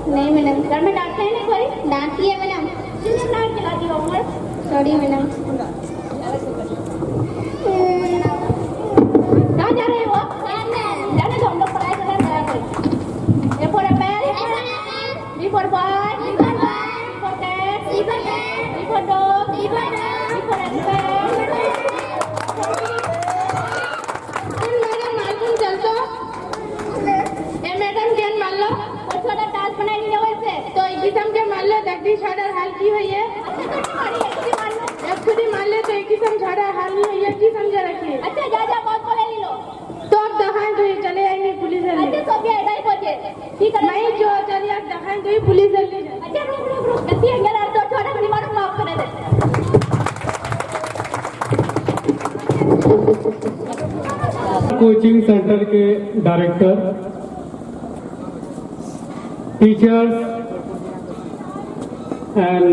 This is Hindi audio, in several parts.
नहीं मैडम, घर में डांटते हैं नहीं कोई? डांटती है मैडम। क्यों डांट के लाती हो उमर? Sorry madam. कहाँ जा रहे हो? जाने दो, हम लोग पढ़ाई करने जा रहे हैं। A for apple, B for boy, C for cat, D for dog, E for elephant. Madam मालूम चलतो? ए मैडम ज्ञान मान लो, और थोड़ा टास्क बनाई नहीं वैसे तो एक किस्म के मान लो जगदीश झाड़ा हाल की हुई है। अब खुद ही मान ले तो एक किस्म झाड़ा हाल नहीं हुई है की समझा रखिए। अच्छा जा बहुत बोले ली लो तो अब दहाई तो चले आएंगे पुलिस वाले। अच्छा तो भी ऐसा ही पहुंचे ठीक है नहीं जो चलिए आप दहाई तो ही पुलिस वाले। अच्छा रुक कती है यार तो छोटा परिवार माफ करे दे। कोचिंग सेंटर के director, teachers and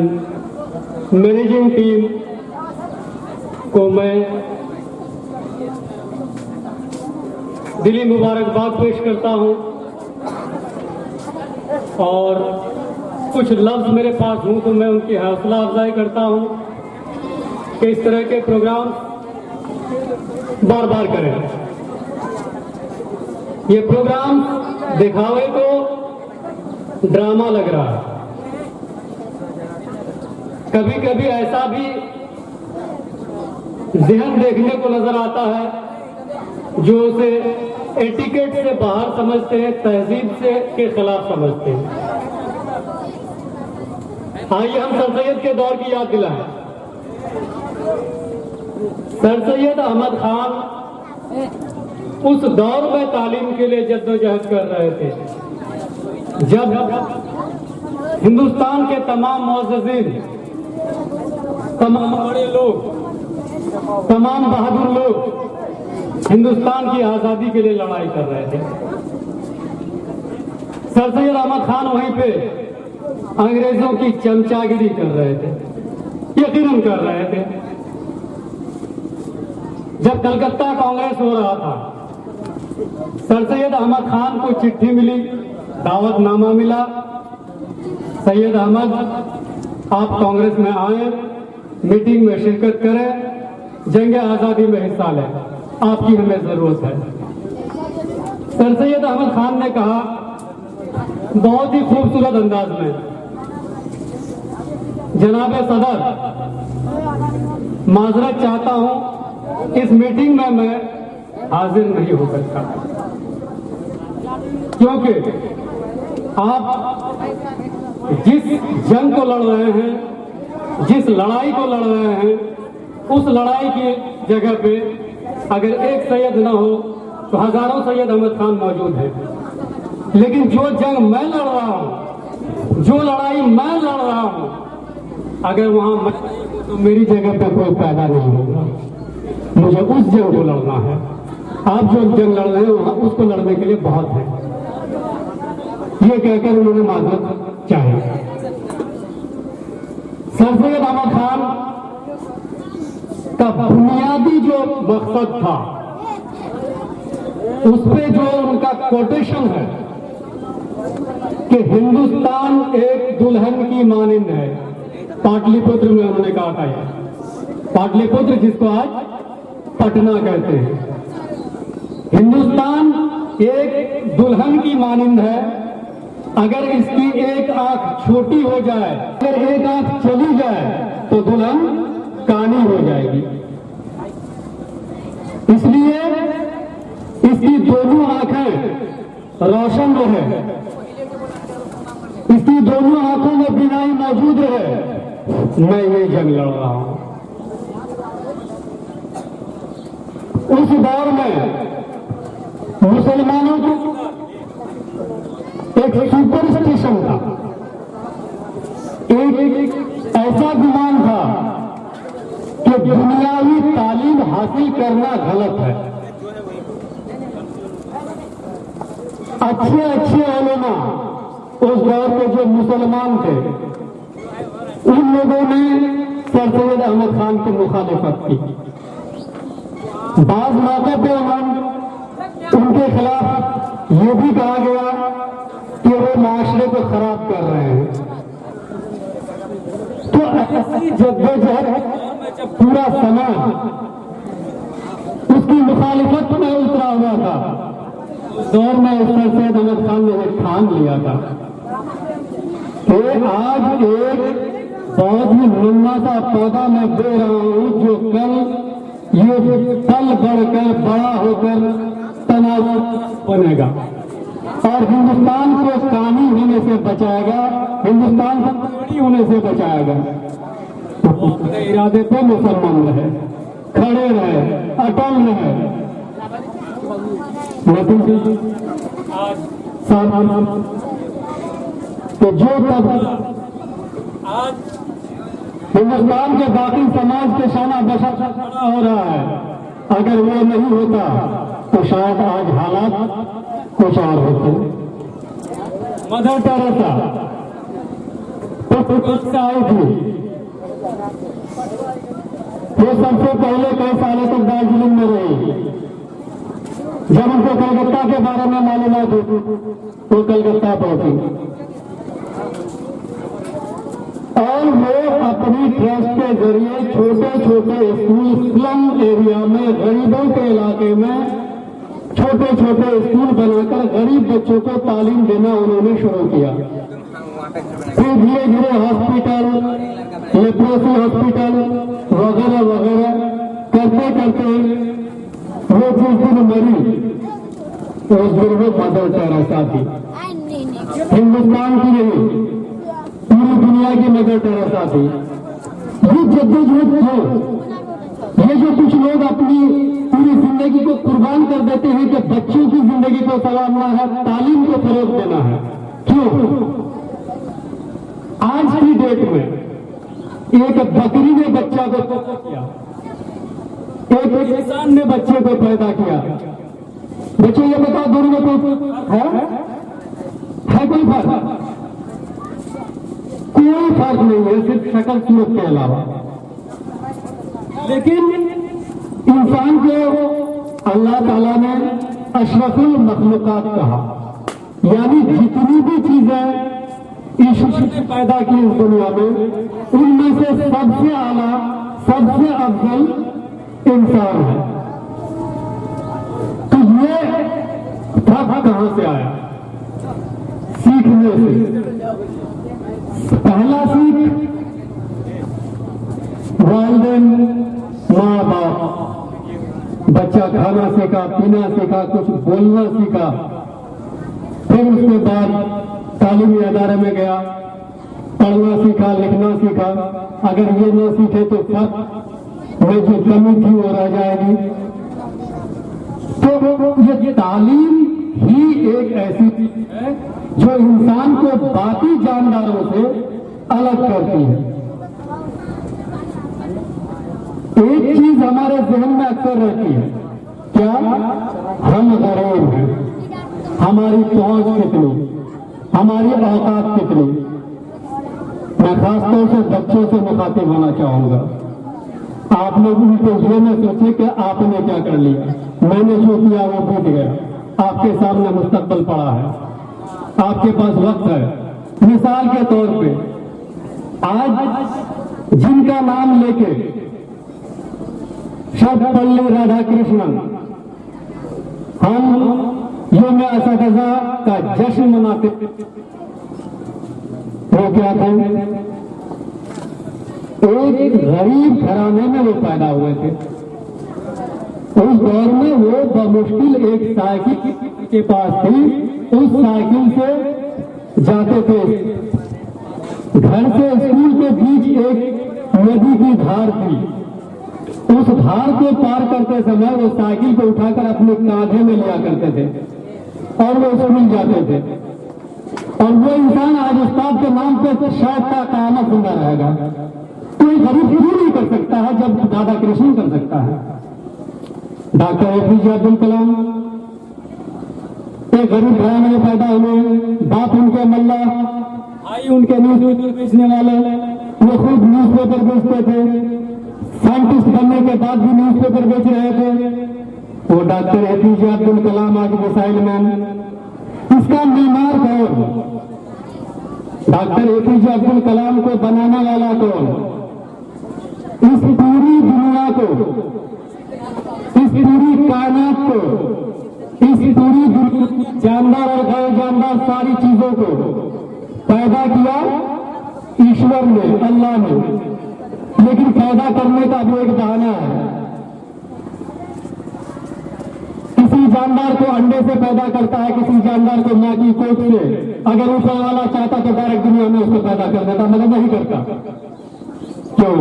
managing team को मैं दिली मुबारकबाद पेश करता हूं और कुछ लफ्ज मेरे पास हूं तो मैं उनकी हौसला अफजाई करता हूं कि इस तरह के प्रोग्राम बार बार करें। ये प्रोग्राम दिखावे को ड्रामा लग रहा है। कभी कभी ऐसा भी ज़हन देखने को नजर आता है जो उसे एटिकेट से बाहर समझते हैं, तहजीब से के खिलाफ समझते हैं। आइए हम सर सैयद के दौर की याद दिलाएं। सर सैयद अहमद खान उस दौर में तालीम के लिए जद्दोजहद कर रहे थे जब हिंदुस्तान के तमाम मुअज़्ज़िज़ीन, तमाम बड़े लोग, तमाम बहादुर लोग हिंदुस्तान की आजादी के लिए लड़ाई कर रहे थे। सर सैयद अहमद खान वहीं पे अंग्रेजों की चमचागिरी कर रहे थे, यकीनन कर रहे थे। जब कलकत्ता कांग्रेस हो रहा था, सर सैयद अहमद खान को चिट्ठी मिली, दावतनामा मिला, सैयद अहमद आप कांग्रेस में आए, मीटिंग में शिरकत करें, जंग आजादी में हिस्सा लें, आपकी हमें जरूरत है। सर सैयद अहमद खान ने कहा बहुत ही खूबसूरत अंदाज में, जनाब सदर माजरत चाहता हूं, इस मीटिंग में मैं हाजिर नहीं हो सकता क्योंकि आप जिस जंग को लड़ रहे हैं, जिस लड़ाई को लड़ रहे हैं, उस लड़ाई की जगह पे अगर एक सैयद ना हो तो हजारों सैयद अहमद खान मौजूद हैं। लेकिन जो जंग मैं लड़ रहा हूं, जो लड़ाई मैं लड़ रहा हूं, अगर वहां मैं नहीं हूं तो मेरी जगह पे कोई पैदा नहीं होगा। मुझे उस जंग को लड़ना है। आप जो जंग लड़ रहे हैं उसको लड़ने के लिए बहुत है। ये कहकर उन्होंने माजरत चाही। सर सैयद अहमद खान का बुनियादी जो मकसद था, उस पे जो उनका कोटेशन है कि हिंदुस्तान एक दुल्हन की मानिंद है, पाटलिपुत्र में उन्होंने कहा था। पाटलिपुत्र जिसको आज पटना कहते हैं, हिंदुस्तान एक दुल्हन की मानिंद है। अगर इसकी एक आंख छोटी हो जाए, अगर एक आंख चली जाए तो दुल्हन कानी हो जाएगी। इसलिए इसकी दोनों आंखें रोशन रहे, इसकी दोनों आंखों में बिनाई मौजूद रहे। मैं ये जंग लड़ रहा हूं। उस दौर में मुसलमानों को एक सुपरस्टिशन था, एक ऐसा गुमान था कि दुनियावी तालीम हासिल करना गलत है। अच्छे अच्छे उलेमा उस दौर के जो मुसलमान थे, उन लोगों ने सर सैयद अहमद खान की मुखालिफत की। बाज मौके पे उनके खिलाफ ये भी कहा गया कि वो माशरे को खराब कर रहे हैं। तो ऐसी जद्दोजहद जब पूरा समाज उसकी मुखालिफत में उतरा हुआ था, उस दौर में सर सैयद अहमद खान ने एक ठान लिया था कि आज एक बहुत ही नन्हा सा पौधा मैं दे रहा हूं जो कल ये फल बढ़कर बड़ा होकर तनाव बनेगा और हिंदुस्तान को कानी होने से बचाएगा, हिंदुस्तान को चोरी होने से बचाएगा। तो अपने इरादे पे मुसलमान रहे, खड़े रहे, अटल रहे। नतीजे आज तो जो तब आज हिंदुस्तान के बाकी समाज के शाना बशा खड़ा हो रहा है, अगर वो नहीं होता तो शायद आज हालात कुछ और होते। मदर टेरेसा तो आई थी, वो सबसे पहले कई सालों तक दार्जिलिंग में रही। जब उनको कलकत्ता के बारे में मालूमात हुई तो कलकत्ता पहुंची और वो अपनी ट्रस्ट के जरिए छोटे छोटे स्कूल स्लम एरिया में, गरीबों के इलाके में छोटे छोटे स्कूल बनाकर गरीब बच्चों को तालीम देना उन्होंने शुरू किया। फिर धीरे धीरे हॉस्पिटल, लेप्रोसी हॉस्पिटल वगैरह वगैरह करते करते वो जिस दिन मरी उस दिन वो मदर टेरेसा थी। हिंदुस्तान की नहीं, पूरी दुनिया की मदर टेरेसा थी। ये जद्दोजहद हो, ये जो कुछ लोग अपनी पूरी जिंदगी को कुर्बान कर देते हैं कि बच्चों की जिंदगी को संवारना है, तालीम को फरोग देना है, क्यों? आज की डेट में एक बकरी ने बच्चा को पैदा किया, एक किसान ने बच्चे को पैदा किया। बच्चे ये बताओ दोनों में कोई है कोई फर्क? कोई फर्क नहीं है, सिर्फ शक्ल सूरत के अलावा। लेकिन इंसान को अल्लाह ताला ने अशरफुल मखलूकात कहा, यानी जितनी भी चीजें ईश्वर ने पैदा की इस दुनिया में, उनमें से सबसे आला, सबसे अफजल इंसान है। तो ये फर्क कहां से आया? सीखने से। पहला सीख वालिदैन, माँ बाप, बच्चा खाना सीखा, पीना सीखा, कुछ बोलना सीखा। फिर उसके बाद तालीमी अदारे में गया, पढ़ना सीखा, लिखना सीखा। अगर ये न सीखे तो फर्क में जो कमी थी वो रह जाएगी। तो ये तालीम ही एक ऐसी चीज है जो इंसान को बाकी जानदारों से अलग करती है। एक चीज हमारे जहन में अक्सर रहती है, क्या? हम गरीब हैं, हमारी पहुंच कितनी, हमारी औकात कितनी। मैं खासतौर से बच्चों से मुखातिब होना चाहूंगा। आप लोग उनको ये न सोचे कि आपने क्या कर लिया, मैंने जो किया वो बीत गया। आपके सामने मुस्तकबल पड़ा है, आपके पास वक्त है। मिसाल के तौर पे आज जिनका नाम लेके सर्वपल्ली राधाकृष्णन हम यौम असतज़ा का जश्न मनाते, वो क्या थे? एक गरीब घराने में वो पैदा हुए थे। उस दौर में वो बमुश्किल एक साइकिल के पास थी, उस साइकिल से जाते थे। घर से स्कूल के बीच एक नदी की धार थी, उस धार को पार करते समय वो साइकिल को उठाकर अपने कांधे में लिया करते थे और वो स्कूल जाते थे। और वो इंसान आज उस्ताद के नाम पे शायद का कयामत जिंदा रहेगा। कोई गरीब क्यों नहीं कर सकता है जब दादा कृष्ण कर सकता है? डॉक्टर एपीजे अब्दुल कलाम एक गरीब घराने में पैदा हुए, बाप उनके मल्ला, भाई उनके न्यूज़पेपर बेचने वाले, वो खुद न्यूज़पेपर बेचते थे। साइंटिस्ट बनने के बाद भी न्यूज़पेपर बेच रहे थे। वो डॉक्टर एपीजे अब्दुल कलाम आज मिसाइल मैन, इसका निर्माण कौन? डॉक्टर एपीजे अब्दुल कलाम को बनाने वाला कौन? इस पूरी दुनिया को, इस पूरी कायनात को, इस पूरी जानवर और गैर जानवर सारी चीजों को पैदा किया ईश्वर ने, अल्लाह ने। लेकिन पैदा करने का भी एक बहाना है। किसी जानवर को अंडे से पैदा करता है, किसी जानवर को मां की कोख से। अगर ऊपर वाला चाहता तो डायरेक्ट दुनिया में उसको पैदा कर देता, मगर नहीं करता। क्यों?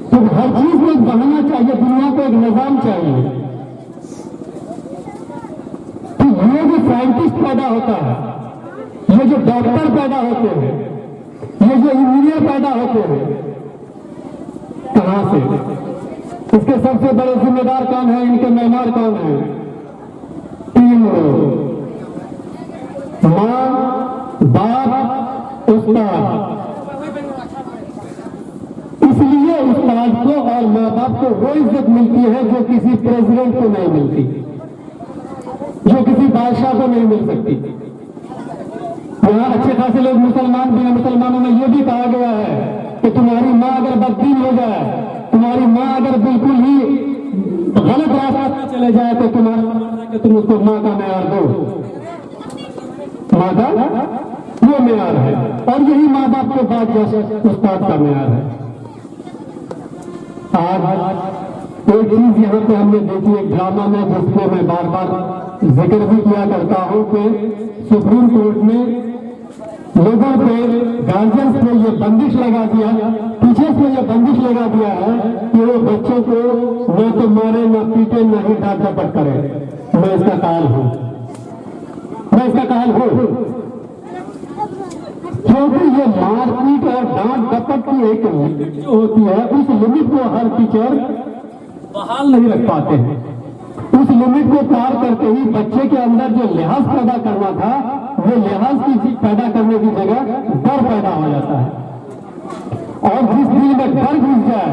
तो हर चीज में एक बहाना चाहिए, दुनिया को एक निजाम चाहिए। तो ये जो साइंटिस्ट पैदा होता है, ये जो डॉक्टर पैदा होते हैं, ये जो इंजीनियर पैदा होते हैं, कहां से? इसके सबसे बड़े जिम्मेदार कौन है? इनके मेहमान कौन है? 3 लोग, मां, बाप, उस्ताद। इसलिए उस्ताद को और माँ बाप को वो इज्जत मिलती है जो किसी प्रेसिडेंट को नहीं मिलती, जो किसी बादशाह को नहीं मिल सकती। यहाँ अच्छे खासे लोग मुसलमान भी हैं। मुसलमानों में यह भी कहा गया है कि तुम्हारी माँ अगर बददीन हो जाए, तुम्हारी माँ अगर बिल्कुल ही गलत रास्ता पर चले जाए, तो तुम्हारा कि तुम उसको माँ का मेयार दो। माँ का वो मेयार है, और यही माँ बाप के बाद जैसे उस्ताद का मेयार है। आज एक चीज यहाँ पे हमने देखी एक ड्रामा में, जिसको मैं बार बार जिक्र भी किया करता हूँ कि सुप्रीम कोर्ट ने लोगों पे, गार्जियंस पे ये बंदिश लगा दिया, टीचर्स पे ये बंदिश लगा दिया है कि वो बच्चों को न तो मारे, न पीटे, न ही डांट डपट करे। मैं इसका कायल हूँ, मैं इसका कायल हूँ, क्योंकि ये मारपीट और डांट डपट की एक लिमिट जो होती है, उस लिमिट को हर टीचर बहाल नहीं रख पाते हैं। उस लिमिट को पार करते ही बच्चे के अंदर जो लिहाज पैदा करना था, वो लिहाज की चीज पैदा करने की जगह डर पैदा हो जाता है। और जिस दिल में डर घुस जाए,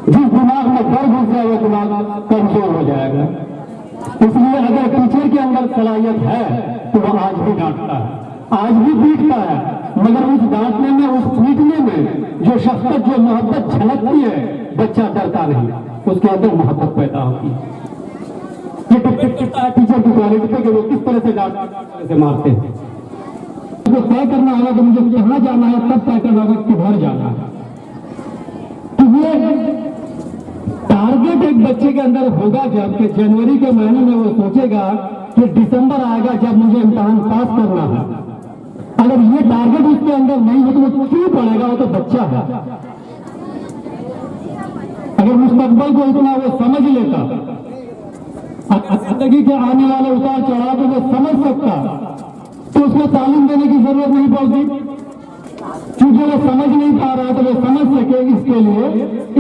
जिस दिमाग में डर घुस जाए, वो दिमाग कमजोर हो जाएगा। इसलिए अगर टीचर के अंदर सलाहियत है तो वह आज भी डांटता है, आज भी पीटता है, मगर उस डांटने में, उस पीटने में जो शफकत, जो मोहब्बत झलकती है, बच्चा डरता नहीं, उसके अंदर मोहब्बत पैदा होती है। ये टीचर की क्वालिटी पे कि वो किस तरह से डांटते, किस तरह से मारते हैं। तो तय करना होगा कि मुझे कहाँ जाना है, तब तय करना होगा किधर जाना है। तो ये टारगेट एक बच्चे के अंदर होगा जब कि जनवरी के महीने में वो सोचेगा कि दिसंबर आएगा जब मुझे इम्तिहान पास करना है। अगर ये टारगेट उसके अंदर नहीं हो तो वो क्यों पढ़ेगा? वो तो बच्चा है। अगर मुस्तकबल को इतना वो समझ लेता, जिंदगी के आने वाले उतार चढ़ाव को वो समझ सकता, तो उसको तालीम देने की जरूरत नहीं पड़ती। क्योंकि वो समझ नहीं पा रहा है, तो वो समझ सके, इसके लिए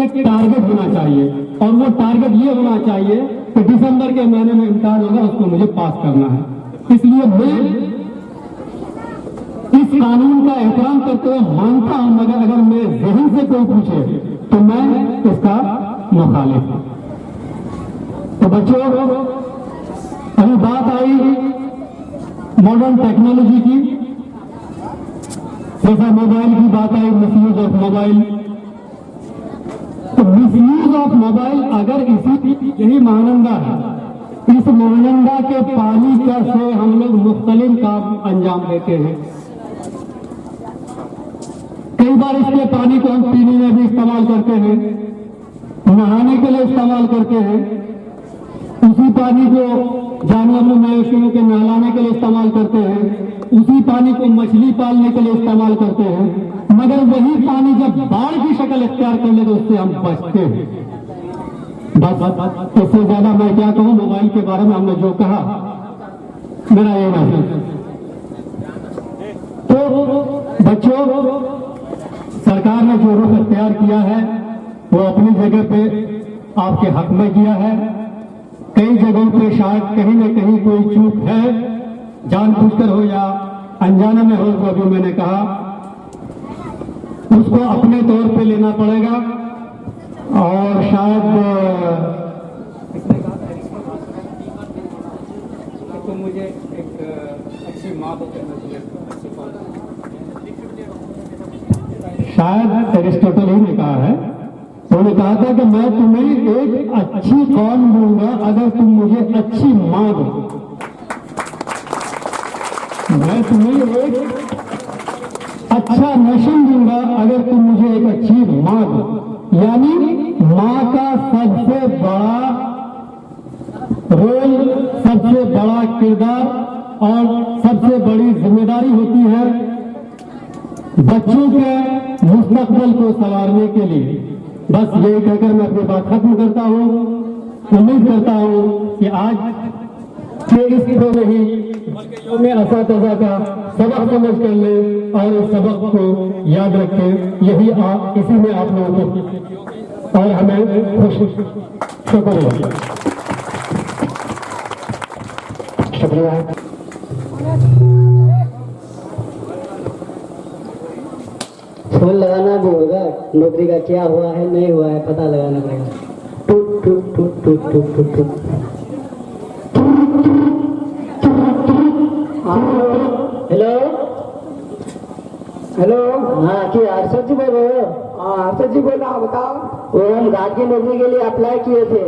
एक टारगेट होना चाहिए। और वो टारगेट ये होना चाहिए कि दिसंबर के महीने में इम्तिहान होगा, उसको मुझे पास करना है। इसलिए मैं इस कानून का एहतराम करते हुए मानता हूं, मगर अगर मेरे जहन से कोई पूछे तो मैं इसका मुखालिफ हूं। तो बच्चों, अभी बात आई मॉडर्न टेक्नोलॉजी की, जैसा मोबाइल की बात आई, मिसयूज ऑफ मोबाइल। तो मिसयूज ऑफ मोबाइल अगर इसी यही महानंदा है, इस महानंदा के पानी का से हम लोग मुख्तलिफ काम अंजाम देते हैं। कई बार इसके पानी को हम पीने में भी इस्तेमाल करते हैं, नहाने के लिए इस्तेमाल करते हैं, उसी पानी को जानवरों मवेशियों के नहलाने के लिए इस्तेमाल करते हैं, उसी पानी को मछली पालने के लिए इस्तेमाल करते हैं। मगर वही पानी जब बाढ़ की शक्ल इख्तियार कर ले तो उससे हम बचते हैं। बस इससे ज्यादा मैं क्या कहूं मोबाइल के बारे में। हमने जो कहा मेरा ये नहीं। तो बच्चों, सरकार ने जो रुख इख्तियार किया है वो अपनी जगह पे आपके हक में किया है। कई जगहों पे शायद कहीं न कहीं कोई चूक है, जानबूझकर हो या अनजाने में हो, जो अभी मैंने कहा उसको अपने तौर पे लेना पड़ेगा। और शायद मुझे शायद एरिस्टोटल ही ने कहा है, उन्होंने कहा था कि मैं तुम्हें एक अच्छी कौम दूंगा अगर तुम मुझे अच्छी मां दो। मैं तुम्हें एक अच्छा नेशन दूंगा अगर तुम मुझे एक अच्छी मां दो। यानी मां का सबसे बड़ा रोल, सबसे बड़ा किरदार और सबसे बड़ी जिम्मेदारी होती है बच्चों के मुस्तकबिल को संवारने के लिए। बस यही कहकर मैं अपनी बात खत्म करता हूँ। उम्मीद करता हूँ कि आज के इस प्रो में ही में असातिज़ा का सबक समझ कर ले और इस सबक को याद रखें। यही इसी में आप लोगों को और हमें खुश शुक्रिया। फोन लगाना भी होगा, नौकरी का क्या हुआ है नहीं हुआ है पता लगाना पड़ेगा। टूट टूट टूट टूट टूट टूट टूट। हेलो हेलो, हाँ कि हर्षद जी बोल रहे हो? हाँ हर्षद जी बोल रहा हूँ, बताओ। वो हम गार्ड की नौकरी के लिए अप्लाई किए थे,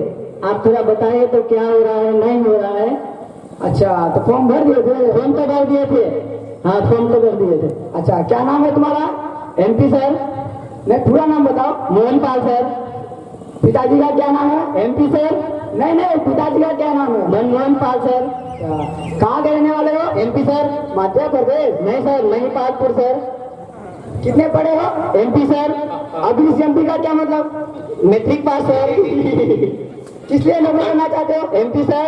आप थोड़ा बताइए तो क्या हो रहा है नहीं हो रहा है। अच्छा तो फॉर्म भर दिए थे? फॉर्म तो भर दिए थे, हाँ फॉर्म तो भर दिए थे। अच्छा क्या नाम है तुम्हारा? MP sir. नहीं पूरा नाम बताओ। मोहन पाल सर। पिताजी का क्या नाम है? MP sir. नहीं नहीं पिताजी का क्या नाम है? मनमोहन पाल सर। कहाँ के रहने वाले हो? MP sir. मध्य प्रदेश? नहीं सर महिपालपुर सर। कितने पढ़े हो? MP sir. अभी इस MP का क्या मतलब? Matric pass sir. किस लिए नौकरी करना चाहते हो? MP sir.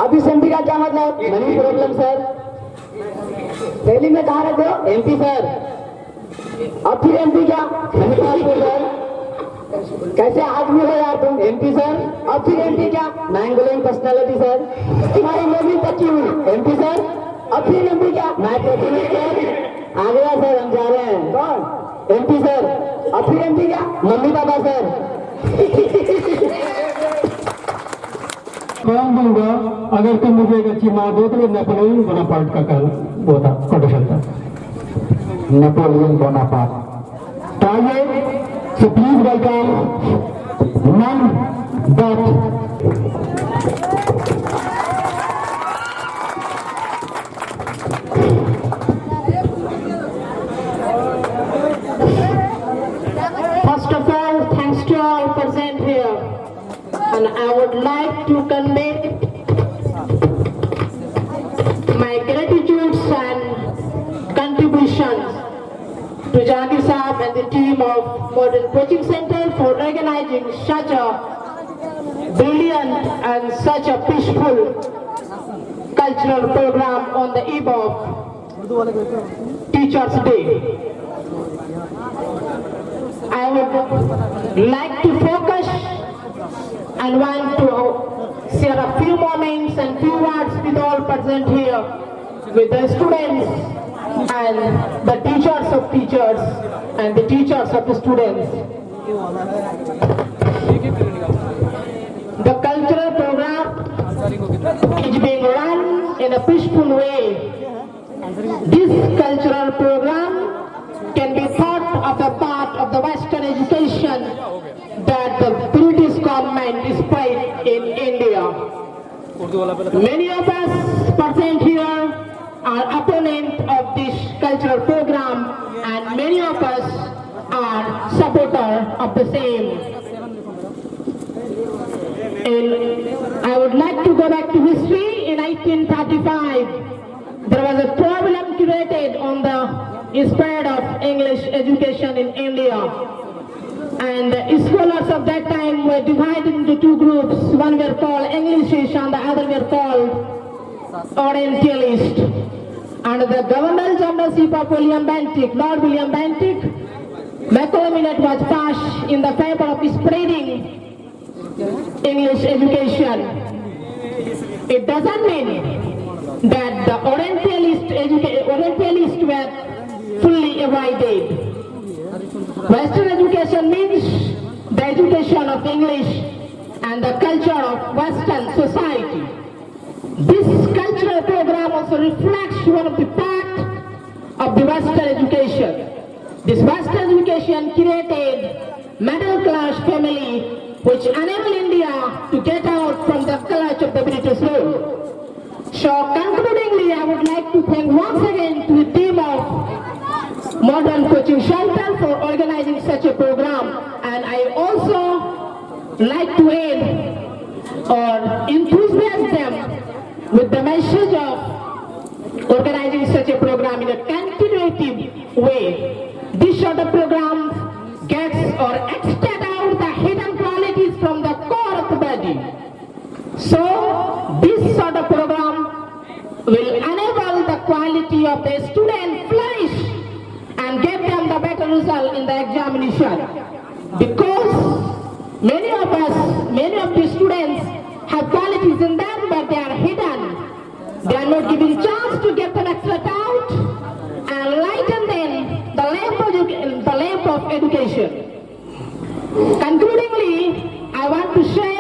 अभी इस MP का क्या मतलब? Money problem sir. दिल्ली में कहाँ रहते हो? MP sir. अब फिर MP क्या? महिपालपुर सर। कैसे आदमी हो यार तुम? MP sir. अब फिर MP क्या? मैंगोलिंग पर्सनालिटी सर। तुम्हारी नौकरी पक्की हुई? MP sir. अब फिर MP क्या? मैं सर। आ गया सर, हम जा रहे हैं। कौन? MP sir. अब फिर MP क्या? Mummy papa sir. काम दूंगा अगर तुम मुझे एक अच्छी मां दो। तो ये नेपोलियन बोनापार्ट का कल वो था, कोटेशन था, नेपोलियन बोनापार्ट। तो आइए so please welcome none but First of all, thanks to all present here, and I would like to convey my gratitude and contributions to Jahangir Saab and the team of Modern Coaching Center for organizing such a brilliant and such a peaceful cultural program on the eve of Teachers' Day. I would like to focus and want to share a few moments and few words with all present here, with the students and the teachers of teachers and the teachers of the students. The cultural program is being run in a peaceful way. This cultural program can be thought of a part of the Western education that the British government is spread in India. Many of us present here are opponents of this cultural program, and many of us are supporters of the same. And I would like to go back to history. In 1935, there was a problem created on the spread of English education in India. And the scholars of that time were divided into two groups. One were called Englishists and the other were called Orientalists. Under the governmental generalship of William Bentinck, Lord William Bentinck, Macaulay Act was passed in the favor of spreading English education. It doesn't mean that the Orientalists were fully avoided. Western education means the education of English and the culture of Western society. This cultural program also reflects one of the part of the Western education. This vast education created middle class family which enabled India to get out from the clutch of the British rule. So concludingly, I would like to thank once again to the team of Modern Coaching Center for organizing such a program, and I also like to aid or enthusiasm them with the message of organizing such a program in a continuative way. This sort of program gets or extend out the hidden qualities from the core of the body. So this sort of program will enable the quality of the student flourish and give them the better result in the examination. Because many of the students have qualities in them, but they are hidden. They are not given chance to get them extra out and lighten them the lamp of education. Concludingly, I want to say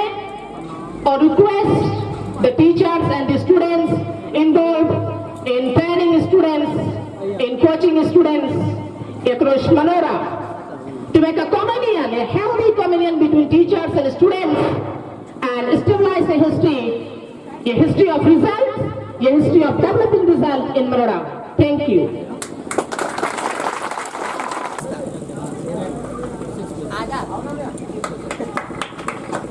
or request the teachers and the students involved in training students, in coaching students across Manora to make a communion, a healthy communion between teachers and students and establish a history of results, a history of developing results in Manora. Thank you.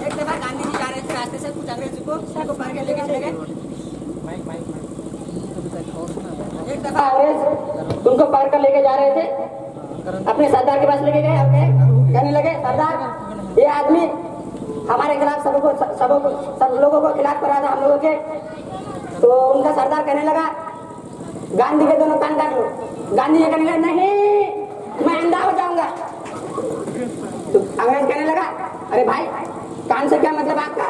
एक दफा गांधी जी जा रहे थे रास्ते से, कुछ अंग्रेज को पार के लेके चले गए। एक दफा अंग्रेज उनको पार कर लेके जा रहे थे, अपने सरदार के पास लेके गए। अपने कहने लगे, सरदार ये आदमी हमारे खिलाफ सब लोगों को खिलाफ करा था हम लोगों के। तो उनका सरदार कहने लगा, गांधी के दोनों कान काट लो। गांधी जी कहने लगा, नहीं मैं अंधा हो जाऊंगा। तो अंग्रेज कहने लगा, अरे भाई कान से क्या मतलब आपका?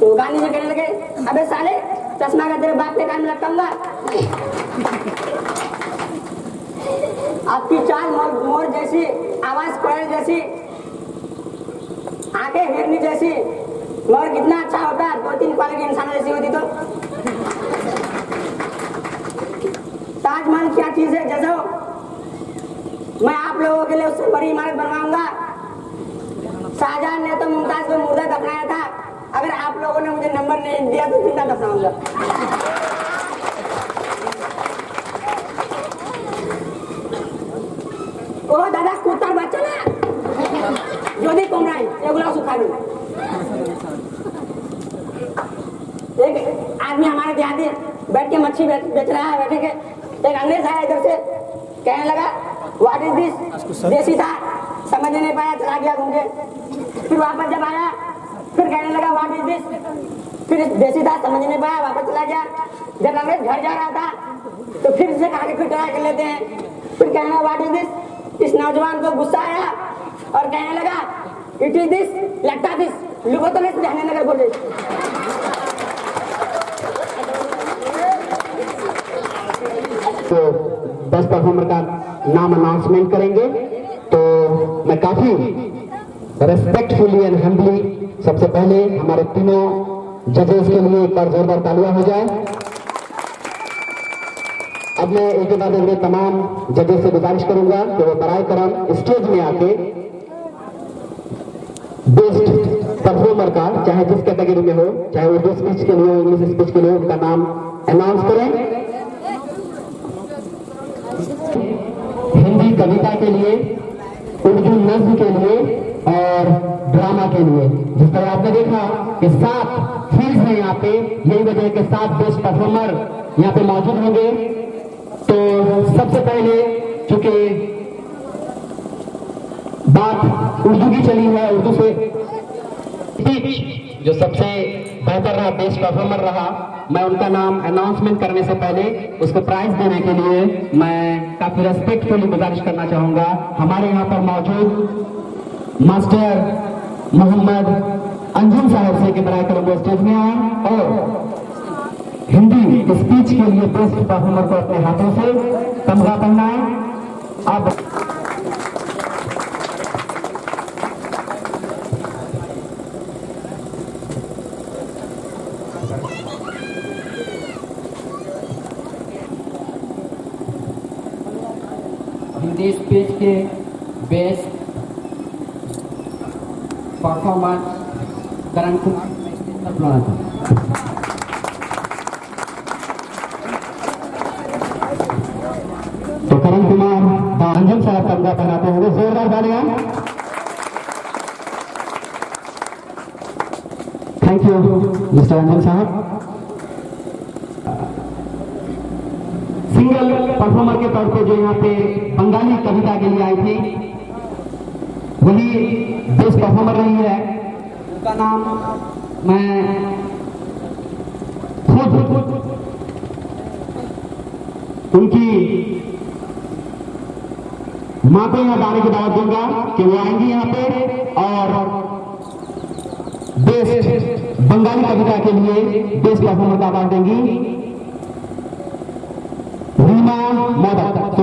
तो गांधी जी कहने लगे, अबे साले चश्मा का तेरे बाप के कान में लटकाऊंगा। आपकी चाल मोर जैसी, आवाज कोयल जैसी, आंखें हिरनी जैसी, मगर कितना अच्छा होता, 2-3 क्वालिटी इंसान जैसी होती तो। ताजमहल क्या चीज है जैसा, मैं आप लोगों के लिए उससे बड़ी इमारत बनवाऊंगा। शाहजहां ने तो मुमताज को मुर्दा दफनाया था, अगर आप लोगों ने मुझे नंबर नहीं दिया तो जिंदा दफनाऊंगा। ओ दादा कुत्ता बच्चा ना যদি তোমরাই এগুলো सुखानी। एक आदमी हमारे देहाती बैठ के मच्छी बेच रहा है, बैठे के एक अंग्रेज आया इधर से, कहने लगा व्हाट इज दिस? देसी था, समझ नहीं पाया, चला गया घूम के। फिर वापस जब आया फिर कहने लगा व्हाट इज दिस? फिर देसी था, समझ नहीं पाया, वापस चला गया। जब अंग्रेज घर जा रहा था तो फिर से कहा कि फिर ट्राई कर लेते हैं। फिर कहने लगा व्हाट इज दिस? इस नौजवान को गुस्सा आया और कहने लगा इट इज दिस, लगता दिस, लोगों तो नहीं रहने लगा बोले। तो 10 परफॉर्मर का नाम अनाउंसमेंट करेंगे। तो मैं काफी रेस्पेक्टफुली एंड हम्बली सबसे पहले हमारे तीनों जजेस के लिए एक बार जोरदार तालियां हो जाए। अब मैं एक बाद एक तमाम जजेस से गुजारिश करूंगा कि वो बराए करम स्टेज में आके बेस्ट परफॉर्मर का, चाहे जिस कैटेगरी में हो, चाहे उर्दू स्पीच के लिए हो, इंग्लिश स्पीच के लिए, उनका नाम अनाउंस करें। हिंदी कविता के लिए, उर्दू नज्म के लिए और ड्रामा के लिए। जिस तरह आपने देखा कि 7 फील्ड हैं यहाँ पे, यही वजह है कि 7 बेस्ट परफॉर्मर यहाँ पे मौजूद होंगे। तो सबसे पहले चूंकि बात उर्दू की चली है, उर्दू से जो सबसे बेहतर रहा, बेस्ट परफॉर्मर रहा, मैं उनका नाम अनाउंसमेंट करने से पहले उसको प्राइज देने के लिए मैं काफी रेस्पेक्टफुली गुजारिश करना चाहूंगा। हमारे यहाँ पर मौजूद मास्टर मोहम्मद अंजुम साहब से कि बराए करम वो स्टेज में आए और हिंदी स्पीच के लिए बेस्ट परफॉर्मर को अपने हाथों से तमगा पहनाए। अब दिस पेज के बेस्ट परफॉर्मर करण कुमार बुलाना था। तो करण कुमार अंजुम साहब तमगा पहनाते होंगे, जोरदार तालियां। थैंक यू मिस्टर अंजुम साहब। सिंगल परफॉर्मर के तौर पे जो यहाँ पे बंगाली कविता के लिए आई थी वही बेस्ट परफॉर्मर रही है। उनका नाम मैं खुद उनकी माँ को यहाँ गाने की दावत दूंगा कि वो आएंगी यहाँ पे और बेस्ट बंगाली कविता के लिए बेस्ट परफॉर्मर का अवार्ड देंगी रीमा मोदक। तो